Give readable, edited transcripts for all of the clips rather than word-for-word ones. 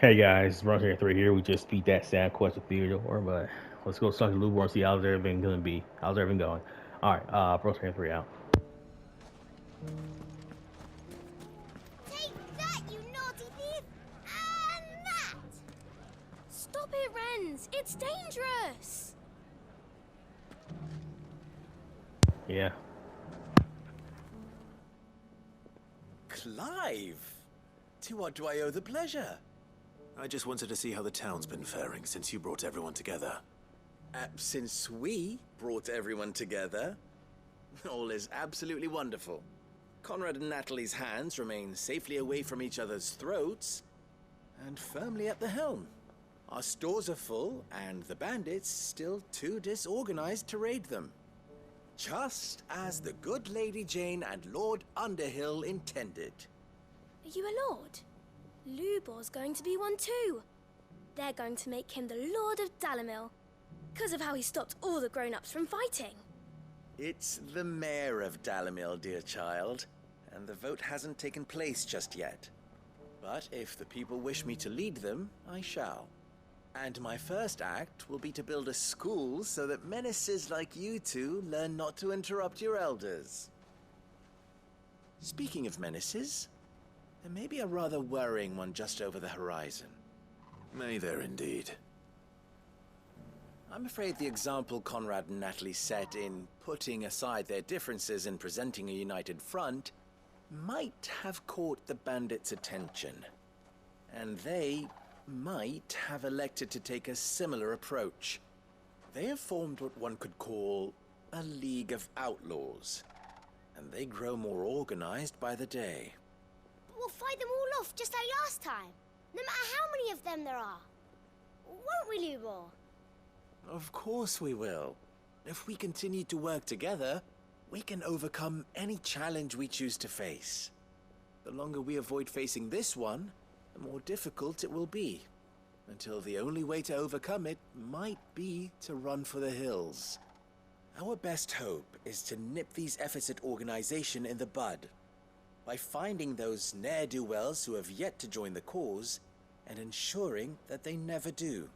Hey guys, Bronze 3 here. We just beat that sad quest with Theodore, but let's go talk to Lubar and see how's everything gonna be. How's everything going? Alright, Bronze 3 out. Take that, you naughty thief! And that! Stop it, Renz! It's dangerous! Yeah. Clive! To what do I owe the pleasure? I just wanted to see how the town's been faring since you brought everyone together. Since we brought everyone together, all is absolutely wonderful. Conrad and Natalie's hands remain safely away from each other's throats and firmly at the helm. Our stores are full and the bandits still too disorganized to raid them. Just as the good Lady Jane and Lord Underhill intended. Are you a lord? Lubor's going to be one too. They're going to make him the Lord of Dalimil, because of how he stopped all the grown-ups from fighting. It's the mayor of Dalimil, dear child, and the vote hasn't taken place just yet. But if the people wish me to lead them, I shall. And my first act will be to build a school so that menaces like you two learn not to interrupt your elders. Speaking of menaces, there may be a rather worrying one just over the horizon. May there indeed. I'm afraid the example Conrad and Natalie set in putting aside their differences and presenting a united front might have caught the bandits' attention. And they might have elected to take a similar approach. They have formed what one could call a League of Outlaws, and they grow more organized by the day. But we'll fight them all off just like last time, no matter how many of them there are. Won't we, Lubar? Of course we will. If we continue to work together, we can overcome any challenge we choose to face. The longer we avoid facing this one, the more difficult it will be, until the only way to overcome it might be to run for the hills. Our best hope is to nip these efforts at organization in the bud, by finding those ne'er-do-wells who have yet to join the cause, and ensuring that they never do.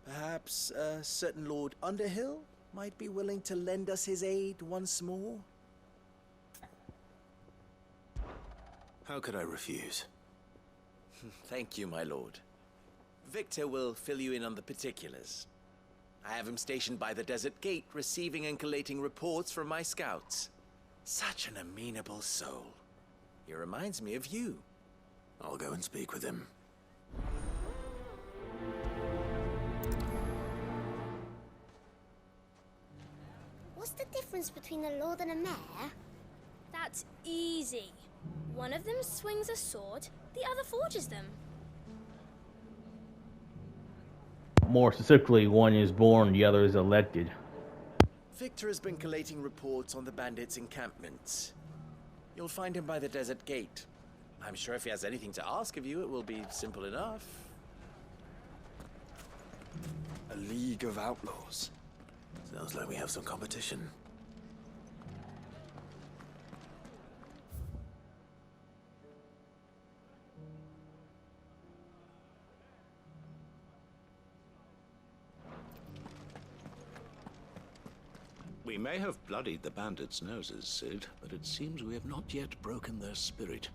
Perhaps a certain Lord Underhill might be willing to lend us his aid once more? How could I refuse? Thank you, my lord. Victor will fill you in on the particulars. I have him stationed by the desert gate, receiving and collating reports from my scouts. Such an amenable soul. He reminds me of you. I'll go and speak with him. What's the difference between a lord and a mayor? That's easy. One of them swings a sword, the other forges them. More specifically, one is born, the other is elected. Victor has been collating reports on the bandits' encampments. You'll find him by the desert gate. I'm sure if he has anything to ask of you, it will be simple enough. A League of Outlaws. Sounds like we have some competition. We may have bloodied the bandits' noses, Sid, but it seems we have not yet broken their spirit.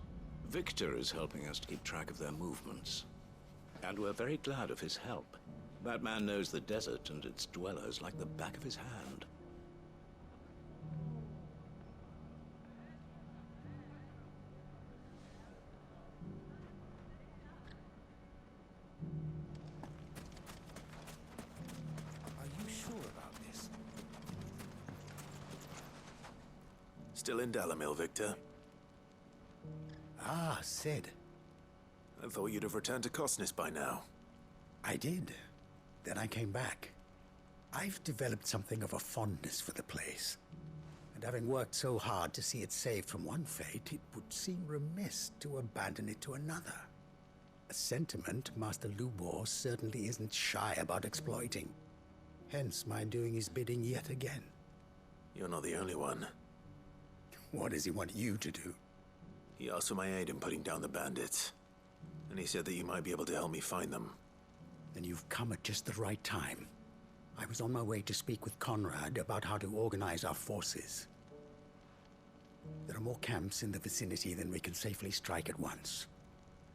Victor is helping us to keep track of their movements. And we're very glad of his help. That man knows the desert and its dwellers like the back of his hand. Are you sure about this? Still in Dalimil, Victor? Ah, Sid. I thought you'd have returned to Cosnis by now. I did. Then I came back. I've developed something of a fondness for the place. And having worked so hard to see it saved from one fate, it would seem remiss to abandon it to another. A sentiment Master Lubar certainly isn't shy about exploiting. Hence my doing his bidding yet again. You're not the only one. What does he want you to do? He asked for my aid in putting down the bandits. And he said that you might be able to help me find them. Then you've come at just the right time. I was on my way to speak with Conrad about how to organize our forces. There are more camps in the vicinity than we can safely strike at once.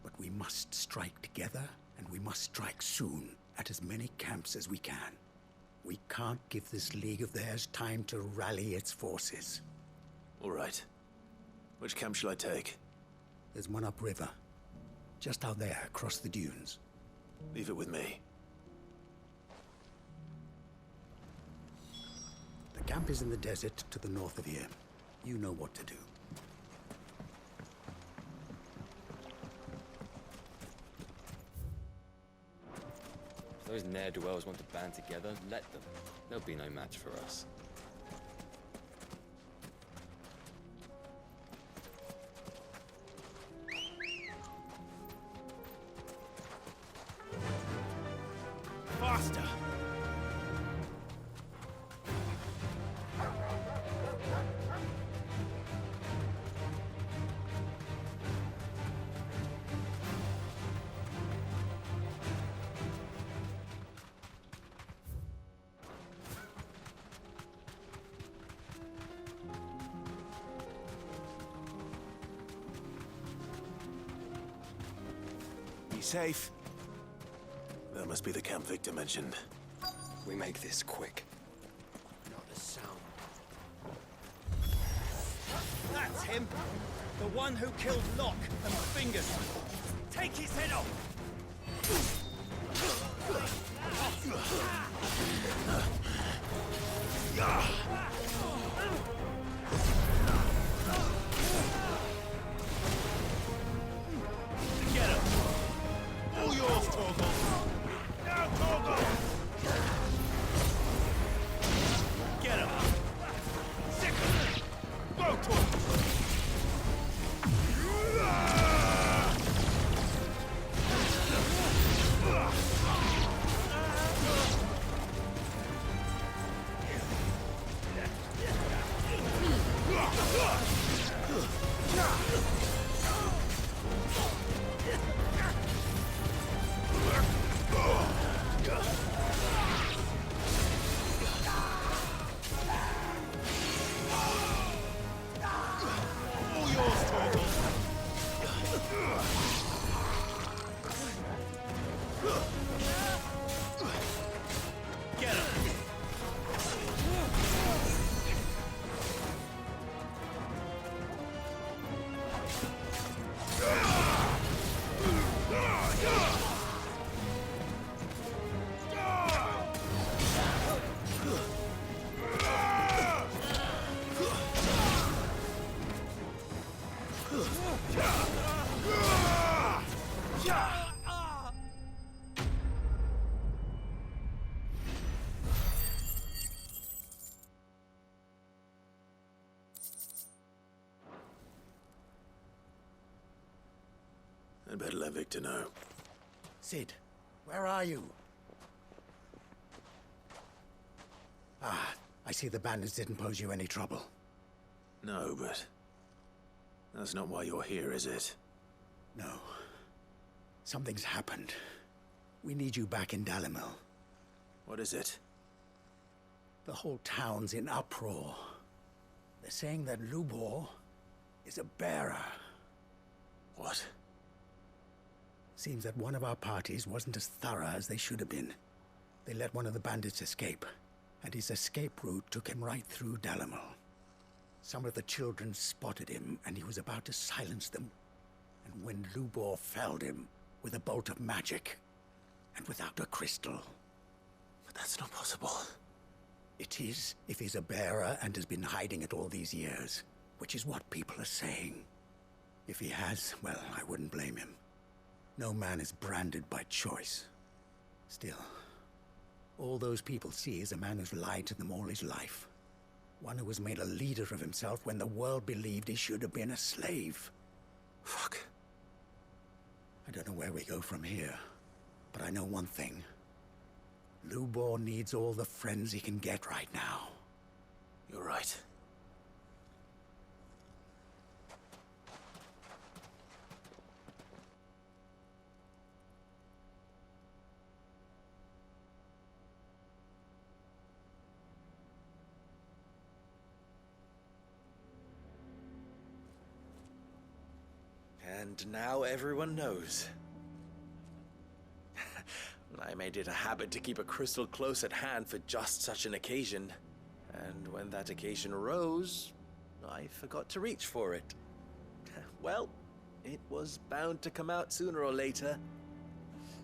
But we must strike together, and we must strike soon at as many camps as we can. We can't give this league of theirs time to rally its forces. All right. Which camp shall I take? There's one upriver. Just out there, across the dunes. Leave it with me. The camp is in the desert to the north of here. You know what to do. If those ne'er-do-wells want to band together, let them. They'll be no match for us. Faster! Be safe. That must be the camp Victor mentioned. We make this quick. Not a sound. That's him! The one who killed Locke and Fingers! Take his head off! Get him! All yours, Torgal! Now, Torgal! Get him! Second! Go, Torgal! All yours, Torgal! Get him! I'd better let Victor know. Sid, where are you? Ah, I see the bandits didn't pose you any trouble. No, but that's not why you're here, is it? No. Something's happened. We need you back in Dalimil. What is it? The whole town's in uproar. They're saying that Lubor is a bearer. What? Seems that one of our parties wasn't as thorough as they should have been. They let one of the bandits escape, and his escape route took him right through Dalimil. Some of the children spotted him, and he was about to silence them. And when Lubor felled him with a bolt of magic, and without a crystal. But that's not possible. It is, if he's a bearer and has been hiding it all these years, which is what people are saying. If he has, well, I wouldn't blame him. No man is branded by choice. Still, all those people see is a man who's lied to them all his life. One who was made a leader of himself when the world believed he should have been a slave. Fuck. I don't know where we go from here, but I know one thing. Lubor needs all the friends he can get right now. You're right. And now everyone knows. I made it a habit to keep a crystal close at hand for just such an occasion. And when that occasion arose, I forgot to reach for it. Well, it was bound to come out sooner or later.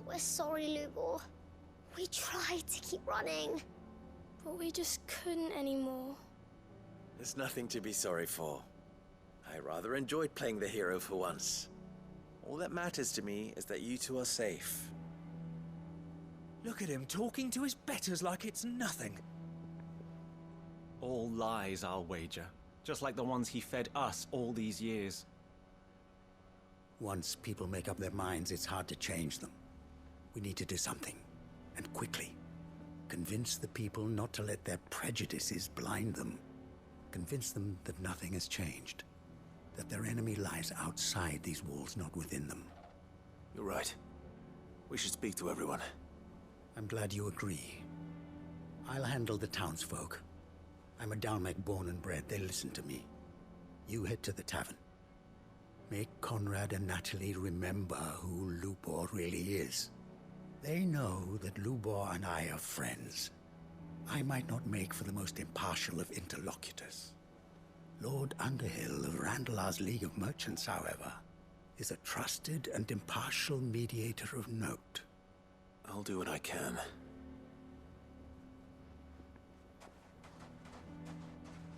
We're sorry, Lubor. We tried to keep running. But we just couldn't anymore. There's nothing to be sorry for. I rather enjoyed playing the hero for once. All that matters to me is that you two are safe. Look at him talking to his betters like it's nothing. All lies, I'll wager. Just like the ones he fed us all these years. Once people make up their minds, it's hard to change them. We need to do something, and quickly. Convince the people not to let their prejudices blind them. Convince them that nothing has changed. That their enemy lies outside these walls, not within them. You're right. We should speak to everyone. I'm glad you agree. I'll handle the townsfolk. I'm a Dalmec born and bred. They listen to me. You head to the tavern. Make Conrad and Natalie remember who Lubor really is. They know that Lubor and I are friends. I might not make for the most impartial of interlocutors. Lord Underhill of Randalar's League of Merchants, however, is a trusted and impartial mediator of note. I'll do what I can.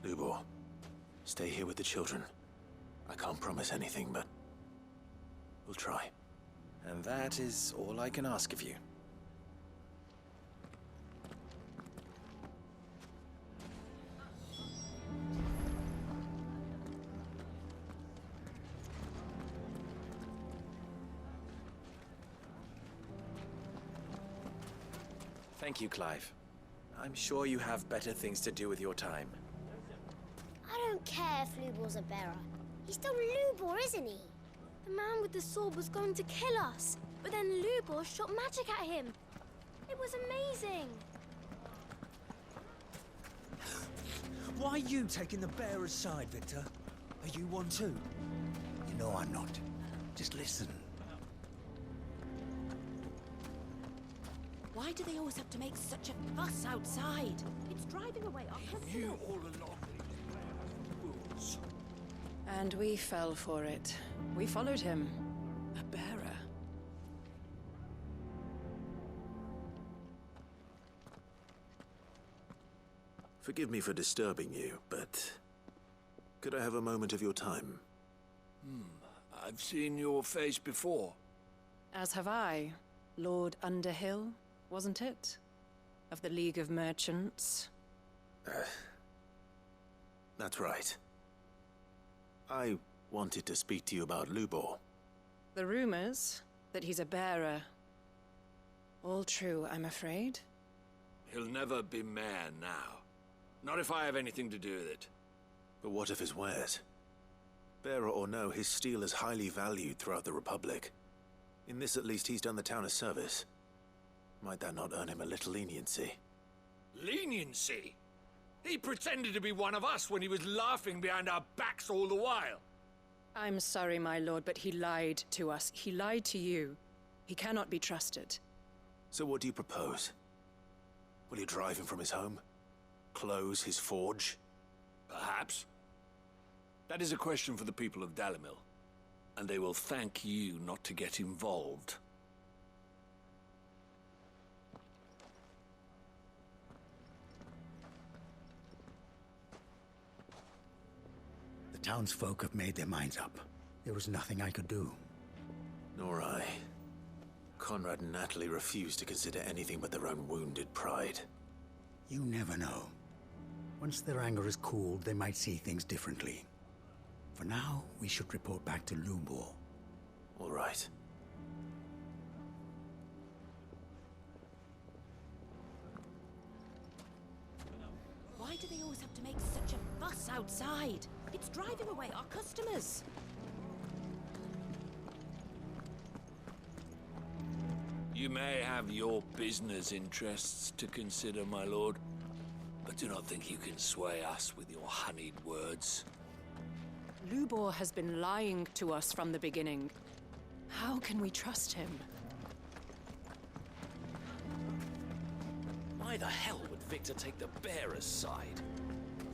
Lubor, stay here with the children. I can't promise anything, but we'll try. And that is all I can ask of you. Thank you, Clive. I'm sure you have better things to do with your time. I don't care if Lubor's a bearer. He's still Lubor, isn't he? The man with the sword was going to kill us, but then Lubor shot magic at him. It was amazing. Why are you taking the bearer's side, Victor? Are you one too? You know I'm not. Just listen. Why do they always have to make such a fuss outside? It's driving away our customers. You all along rules. And we fell for it. We followed him. A bearer. Forgive me for disturbing you, but could I have a moment of your time? I've seen your face before. As have I. Lord Underhill, wasn't it? Of the League of Merchants. That's right. I wanted to speak to you about Lubor. The rumors that he's a bearer. All true, I'm afraid. He'll never be mayor now. Not if I have anything to do with it. But what of his wares? Bearer or no, his steel is highly valued throughout the Republic. In this at least, he's done the town a service. Might that not earn him a little leniency? Leniency? He pretended to be one of us when he was laughing behind our backs all the while. I'm sorry, my lord, but he lied to us. He lied to you. He cannot be trusted. So what do you propose? Will you drive him from his home? Close his forge? Perhaps. That is a question for the people of Dalimil. And they will thank you not to get involved. The townsfolk have made their minds up. There was nothing I could do. Nor I. Conrad and Natalie refused to consider anything but their own wounded pride. You never know. Once their anger is cooled, they might see things differently. For now, we should report back to Lubor. All right. Why do they always have to make such a fuss outside? It's driving away our customers. You may have your business interests to consider, my lord, but do not think you can sway us with your honeyed words. Lubor has been lying to us from the beginning. How can we trust him? Why the hell would Victor take the bearer's side?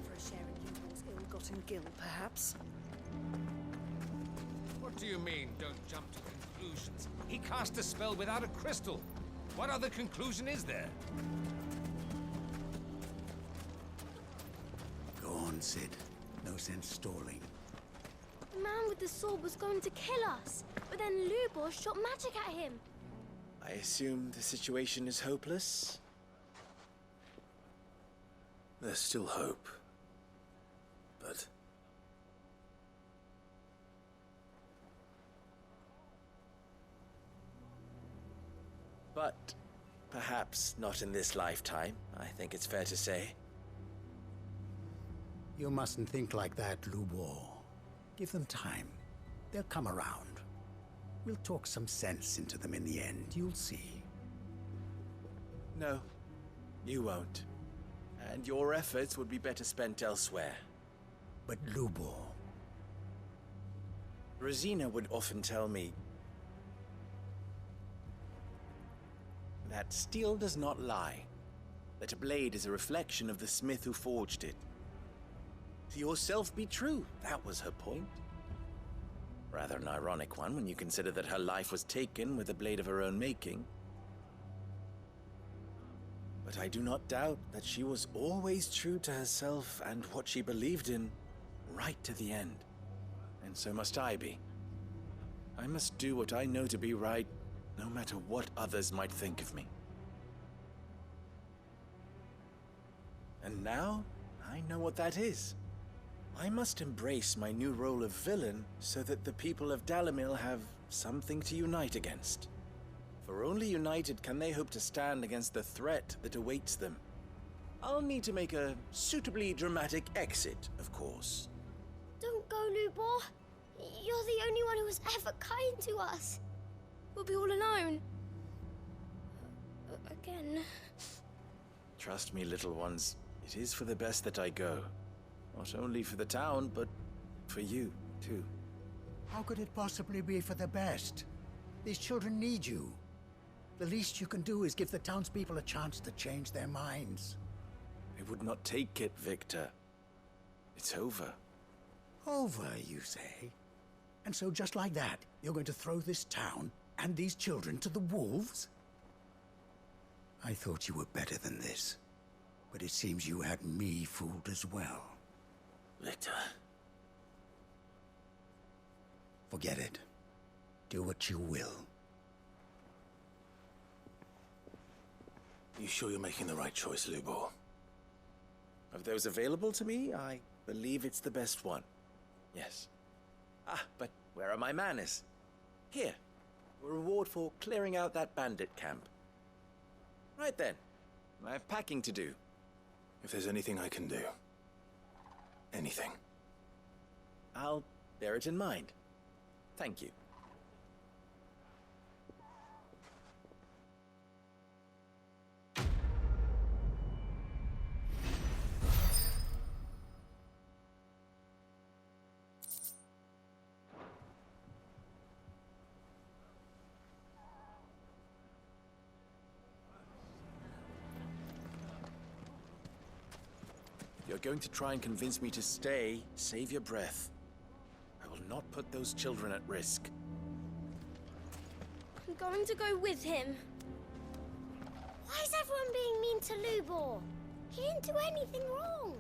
For a share in Lubor's ill-gotten gil, perhaps? What do you mean, don't jump to conclusions? He cast a spell without a crystal. What other conclusion is there? Go on, Sid. No sense stalling. The man with the sword was going to kill us, but then Lubor shot magic at him. I assume the situation is hopeless? There's still hope. But... But perhaps not in this lifetime, I think it's fair to say. You mustn't think like that, Lubor. Give them time. They'll come around. We'll talk some sense into them in the end, you'll see. No, you won't. And your efforts would be better spent elsewhere. But Lubor... Rosina would often tell me that steel does not lie, that a blade is a reflection of the smith who forged it. To yourself be true, that was her point. Rather an ironic one when you consider that her life was taken with a blade of her own making. But I do not doubt that she was always true to herself and what she believed in, right to the end. And so must I be. I must do what I know to be right, no matter what others might think of me. And now, I know what that is. I must embrace my new role of villain so that the people of Dalimil have something to unite against. For only united can they hope to stand against the threat that awaits them. I'll need to make a suitably dramatic exit, of course. Don't go, Lubor. You're the only one who was ever kind to us. We'll be all alone. Again. Trust me, little ones. It is for the best that I go. Not only for the town, but for you, too. How could it possibly be for the best? These children need you. The least you can do is give the townspeople a chance to change their minds. I would not take it, Victor. It's over. Over, you say? And so just like that, you're going to throw this town and these children to the wolves? I thought you were better than this. But it seems you had me fooled as well. Victor. Forget it. Do what you will. You sure you're making the right choice, Lubor? Of those available to me, I believe it's the best one. Yes. Ah, but where are my manners? Here. A reward for clearing out that bandit camp. Right then. I have packing to do. If there's anything I can do. Anything. I'll bear it in mind. Thank you. You're going to try and convince me to stay, save your breath. I will not put those children at risk. I'm going to go with him. Why is everyone being mean to Lubor? He didn't do anything wrong.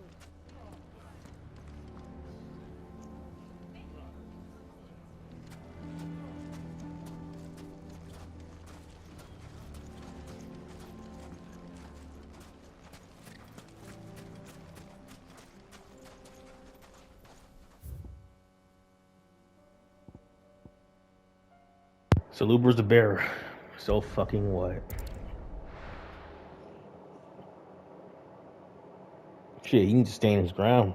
So Lubor's the bearer. So fucking what? Shit, he can just stand his ground.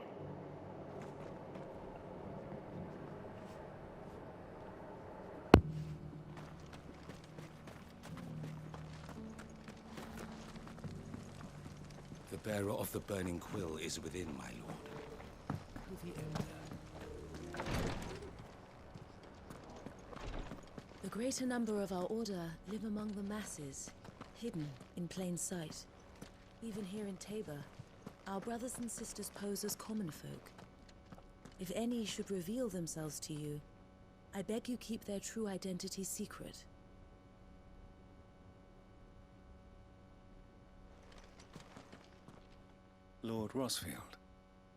The bearer of the burning quill is within, my lord. The elder. greater number of our order live among the masses, hidden in plain sight. Even here in Tabor, our brothers and sisters pose as common folk. If any should reveal themselves to you, I beg you keep their true identity secret. Lord Rosfield,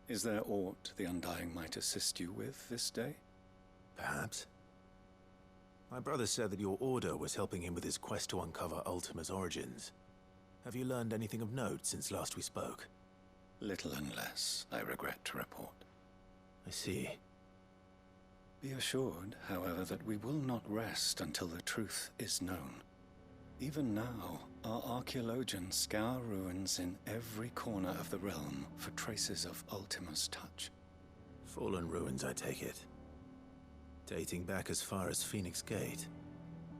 is there aught the Undying might assist you with this day? Perhaps. My brother said that your order was helping him with his quest to uncover Ultima's origins. Have you learned anything of note since last we spoke? Little and less, I regret to report. I see. Be assured, however, that we will not rest until the truth is known. Even now, our archaeologians scour ruins in every corner of the realm for traces of Ultima's touch. Fallen ruins, I take it. Dating back as far as Phoenix Gate.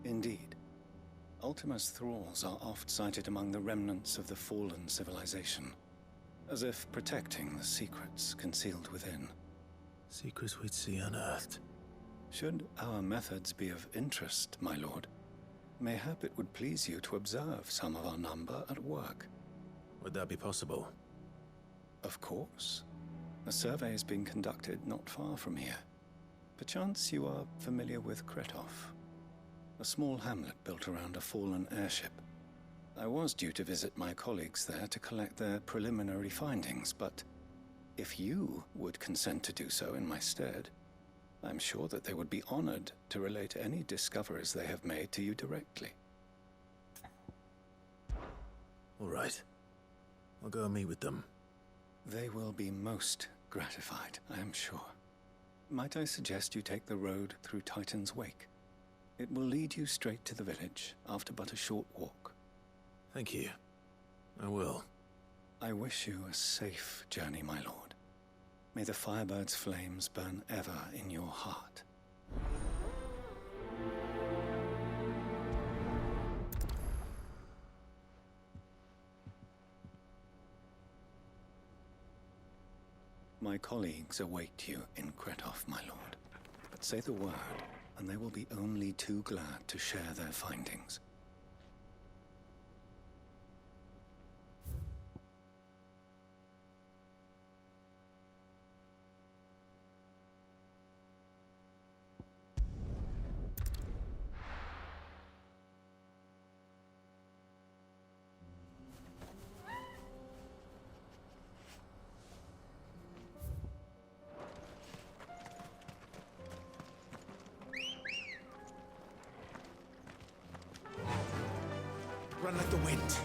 Indeed. Ultima's thralls are oft sighted among the remnants of the fallen civilization, as if protecting the secrets concealed within. Secrets we'd see unearthed. Should our methods be of interest, my lord, mayhap it would please you to observe some of our number at work. Would that be possible? Of course. A survey is being conducted not far from here. Perchance you are familiar with Kretov, a small hamlet built around a fallen airship. I was due to visit my colleagues there to collect their preliminary findings, but if you would consent to do so in my stead, I'm sure that they would be honored to relate any discoveries they have made to you directly. All right. I'll go and meet with them. They will be most gratified, I am sure. Might I suggest you take the road through Titan's Wake? It will lead you straight to the village after but a short walk. Thank you. I will. I wish you a safe journey, my lord. May the Firebird's flames burn ever in your heart. My colleagues await you in Kretov, my lord. But say the word, and they will be only too glad to share their findings. Run like the wind.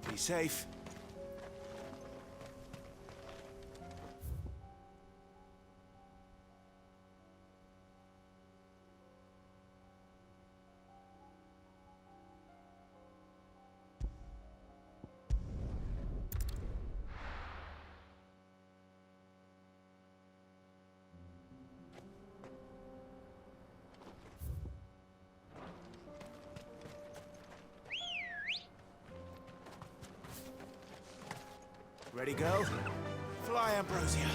Be safe. Ready, go? Fly, Ambrosia.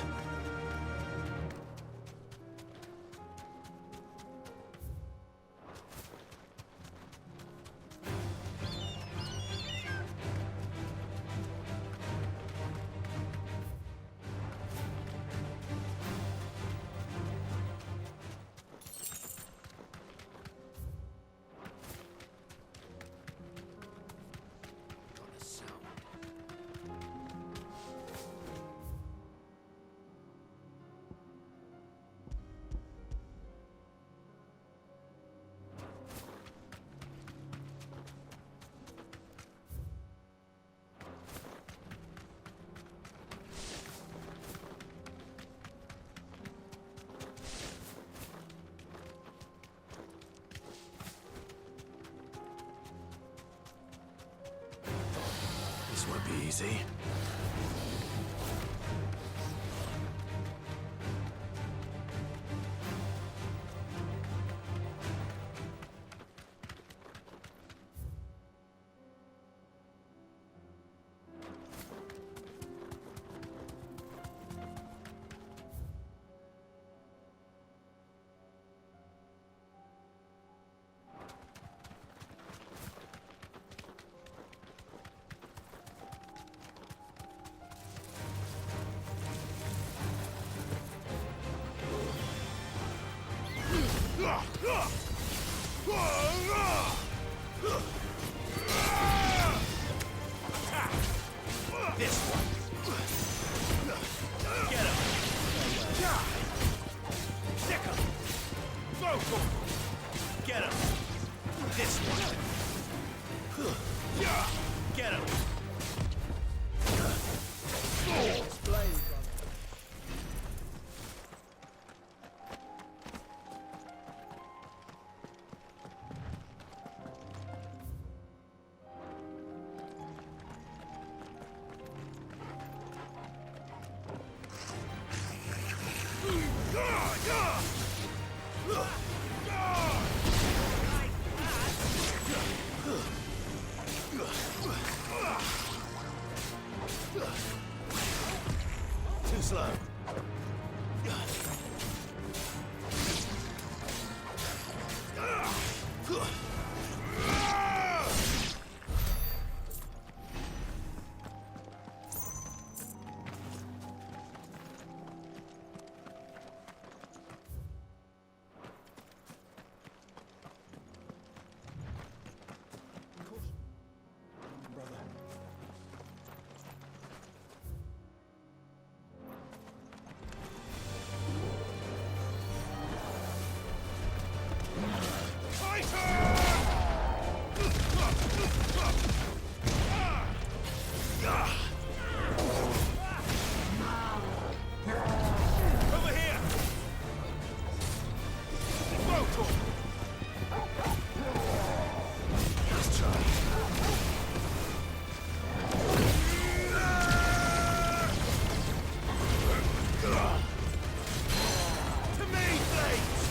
Easy. This one. Get him. Stick him. Go for him. Get him. This one. Get him. Too slow. Over here. Go for him. Let's try. To me, blades.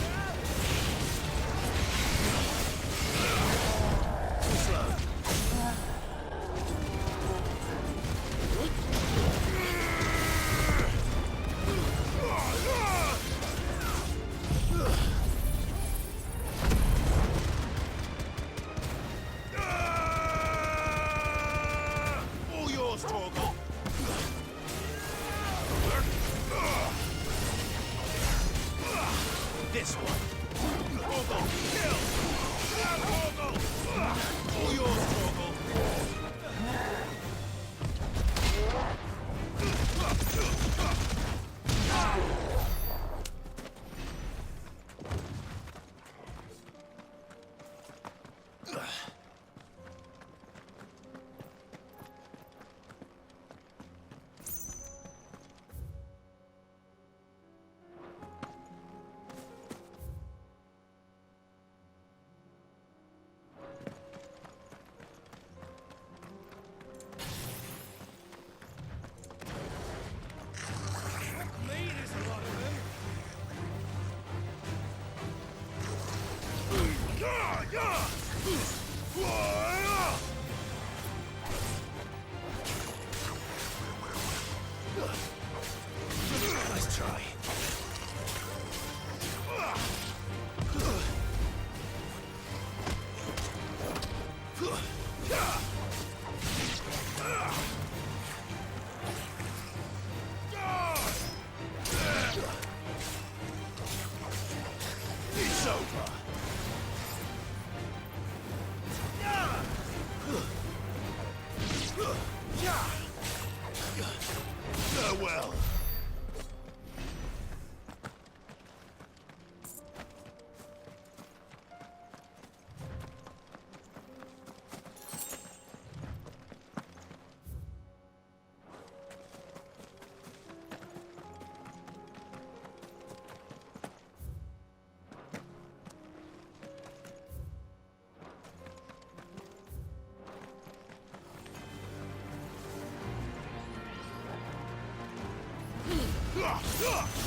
Too slow. All yours, Torgal. This one. Torgal, kill! Now, Torgal! All yours, Torgal. Let's try. It's over. Farewell. Stay down!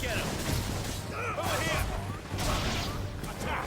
Get him! Over here! Attack!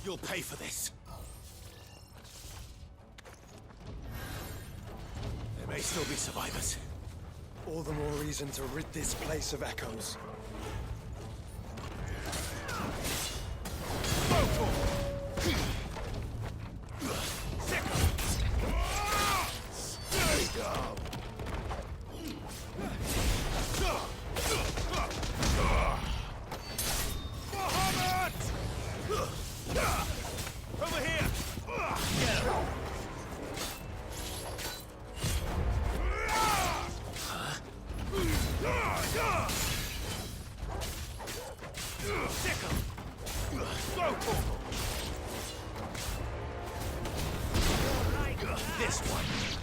You'll pay for this. There may still be survivors. All the more reason to rid this place of echoes. This one.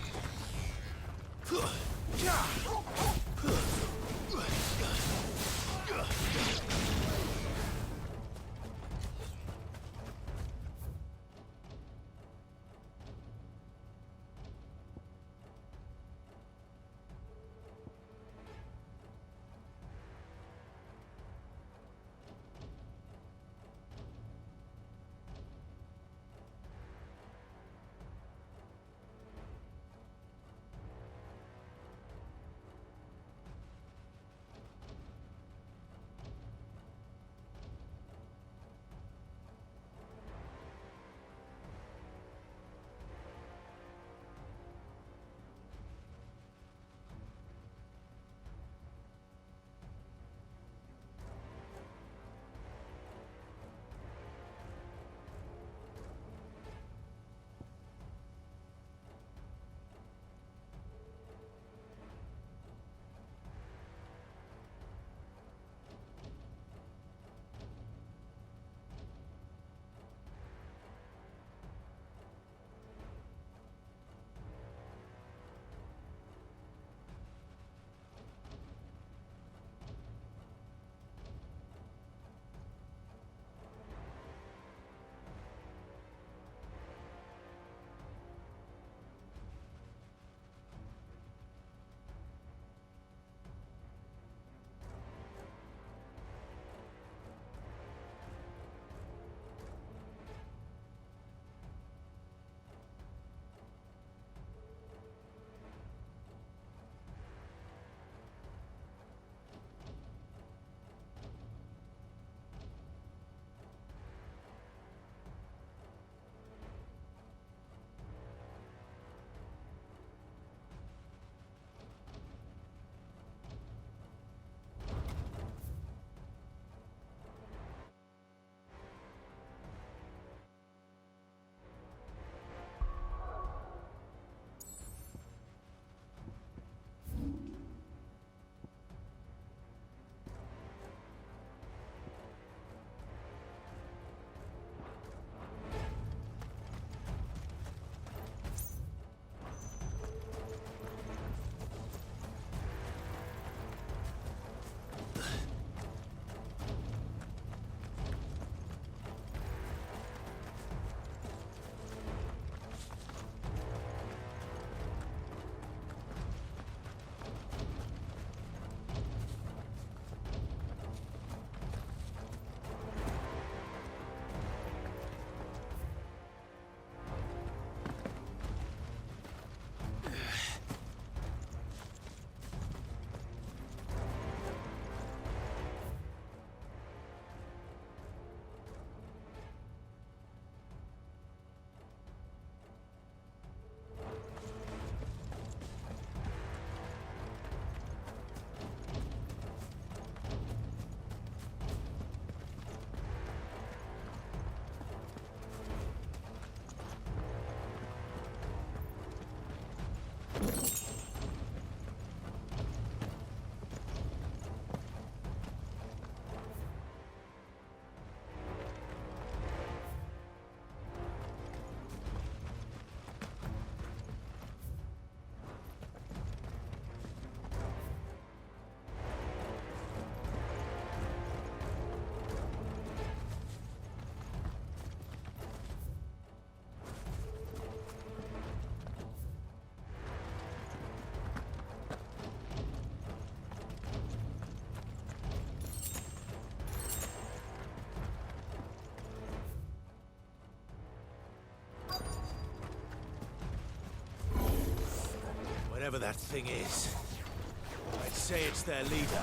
Whatever that thing is, I'd say it's their leader.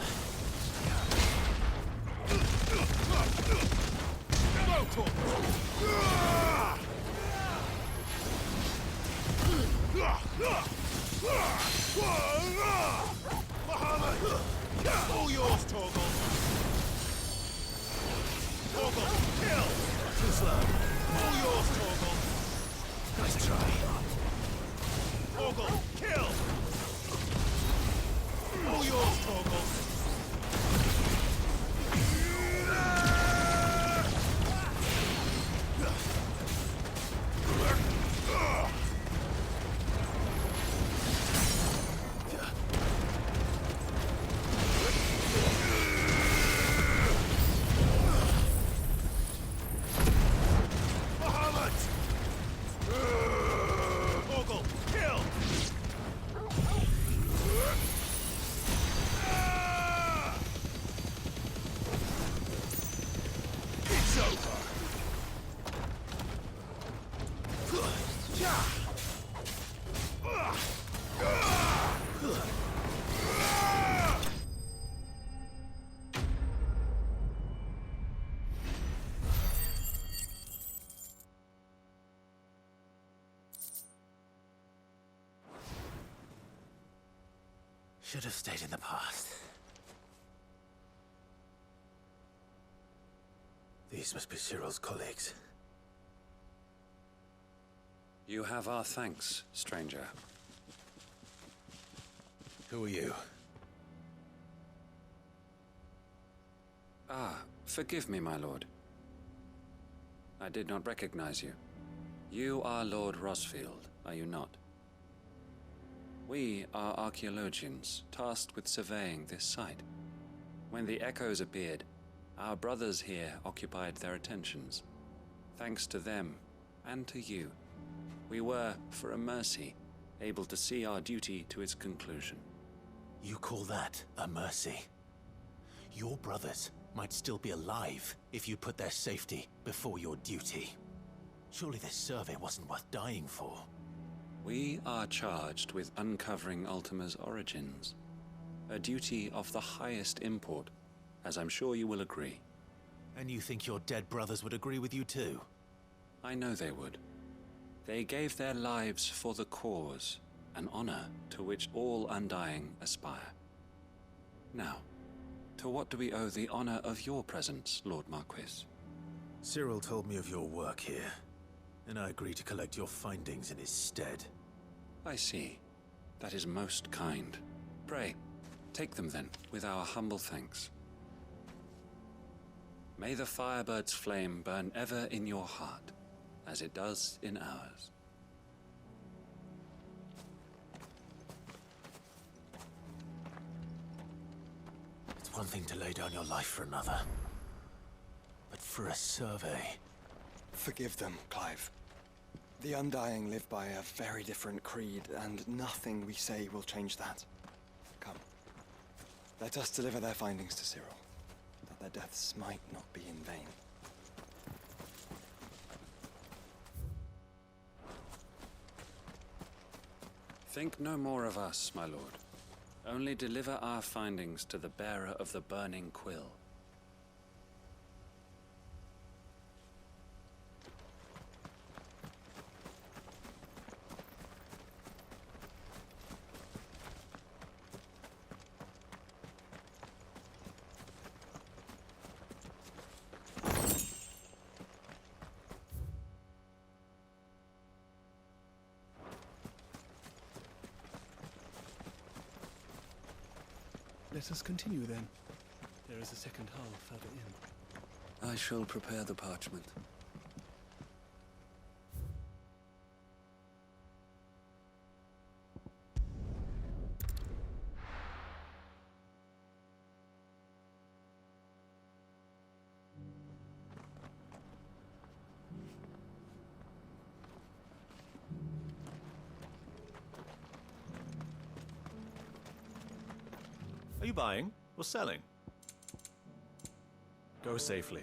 All yours, Torgal. Torgal, kill! Too slow. All yours, Torgal. Nice try. Torgal, kill! All yours, Torgal. Should have stayed in the past. These must be Cyril's colleagues. You have our thanks, stranger. Who are you? Ah, forgive me, my lord. I did not recognize you. You are Lord Rosfield, are you not? We are archaeologians, tasked with surveying this site. When the echoes appeared, our brothers here occupied their attentions. Thanks to them, and to you, we were, for a mercy, able to see our duty to its conclusion. You call that a mercy? Your brothers might still be alive if you put their safety before your duty. Surely this survey wasn't worth dying for. We are charged with uncovering Ultima's origins, a duty of the highest import, as I'm sure you will agree. And you think your dead brothers would agree with you too? I know they would. They gave their lives for the cause, an honor to which all Undying aspire. Now, to what do we owe the honor of your presence, Lord Marquis? Cyril told me of your work here, and I agree to collect your findings in his stead. I see. That is most kind. Pray, take them then, with our humble thanks. May the Firebird's flame burn ever in your heart, as it does in ours. It's one thing to lay down your life for another, but for a survey... Forgive them, Clive. The Undying live by a very different creed, and nothing we say will change that. Come. Let us deliver their findings to Cyril, that their deaths might not be in vain. Think no more of us, my lord. Only deliver our findings to the bearer of the burning quill. Let us continue then. There is a second hull further in. I shall prepare the parchment. Are you buying or selling? Go safely.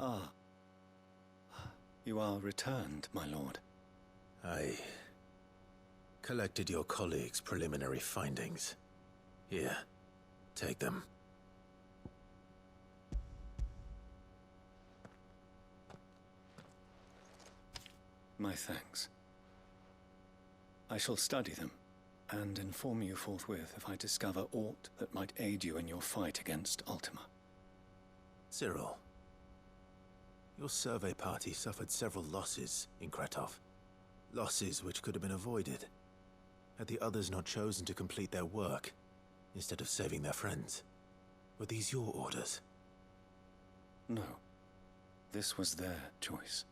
Ah. You are returned, my lord. I collected your colleagues' preliminary findings. Here, take them. My thanks. I shall study them, and inform you forthwith if I discover aught that might aid you in your fight against Ultima. Cyril, your survey party suffered several losses in Kretov. Losses which could have been avoided, had the others not chosen to complete their work, instead of saving their friends. Were these your orders? No. This was their choice.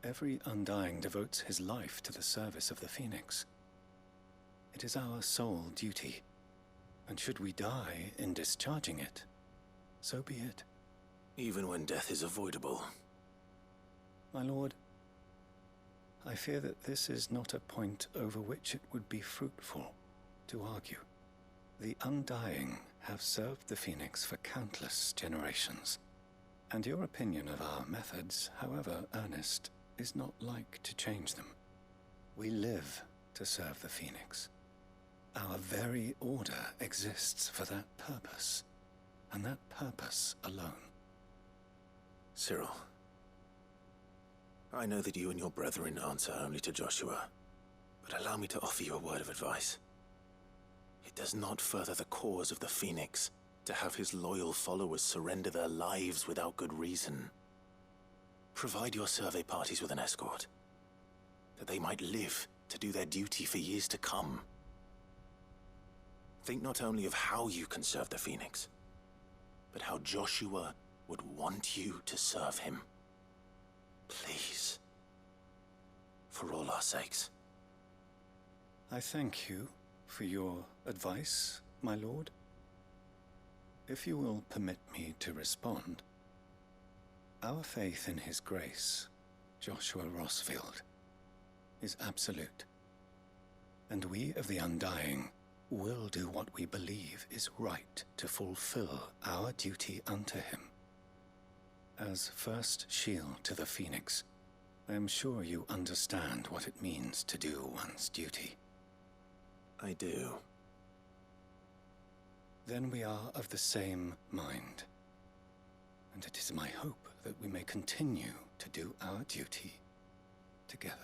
Every Undying devotes his life to the service of the Phoenix. It is our sole duty, and should we die in discharging it, so be it. Even when death is avoidable. My lord, I fear that this is not a point over which it would be fruitful to argue. The Undying have served the Phoenix for countless generations, and your opinion of our methods, however earnest, is not like to change them. We live to serve the Phoenix. Our very order exists for that purpose, and that purpose alone. Cyril, I know that you and your brethren answer only to Joshua, but allow me to offer you a word of advice. It does not further the cause of the Phoenix to have his loyal followers surrender their lives without good reason. Provide your survey parties with an escort, that they might live to do their duty for years to come. Think not only of how you can serve the Phoenix, but how Joshua would want you to serve him. Please. For all our sakes. I thank you for your advice, my lord. If you will permit me to respond, our faith in his grace, Joshua Rossfield, is absolute. And we of the Undying will do what we believe is right to fulfill our duty unto him. As first shield to the Phoenix, I am sure you understand what it means to do one's duty. I do. Then we are of the same mind. And it is my hope that we may continue to do our duty together.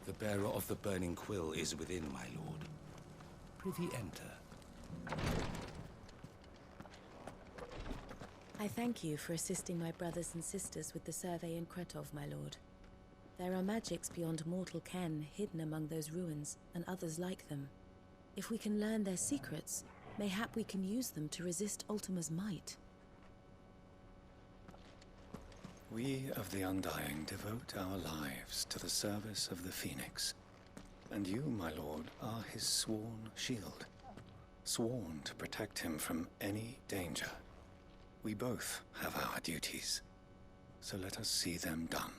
The bearer of the burning quill is within, my lord. Prithee enter. I thank you for assisting my brothers and sisters with the survey in Kretov, my lord. There are magics beyond mortal ken hidden among those ruins, and others like them. If we can learn their secrets, mayhap we can use them to resist Ultima's might. We of the Undying devote our lives to the service of the Phoenix. And you, my lord, are his sworn shield. Sworn to protect him from any danger. We both have our duties, so let us see them done.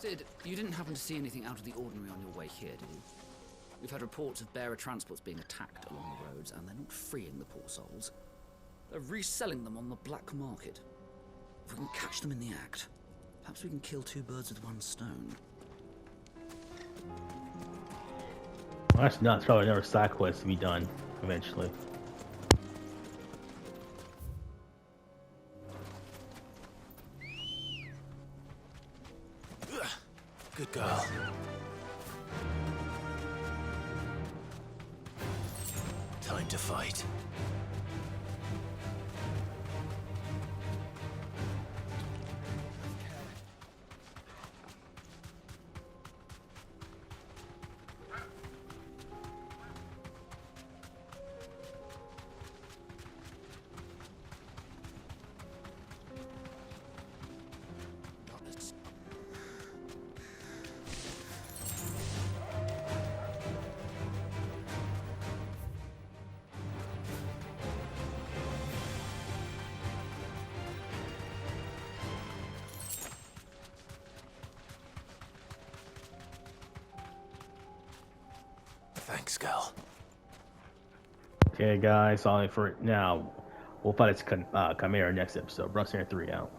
Sid, you didn't happen to see anything out of the ordinary on your way here, did you? We've had reports of bearer transports being attacked along the roads, and they're not freeing the poor souls. They're reselling them on the black market. If we can catch them in the act, perhaps we can kill two birds with one stone. Well, that's nuts. Probably another side quest to be done eventually. Good girl. to fight. Thanks, girl. Okay, guys, all in for it now. We'll fight its Chimera next episode. Valisthea 3 out.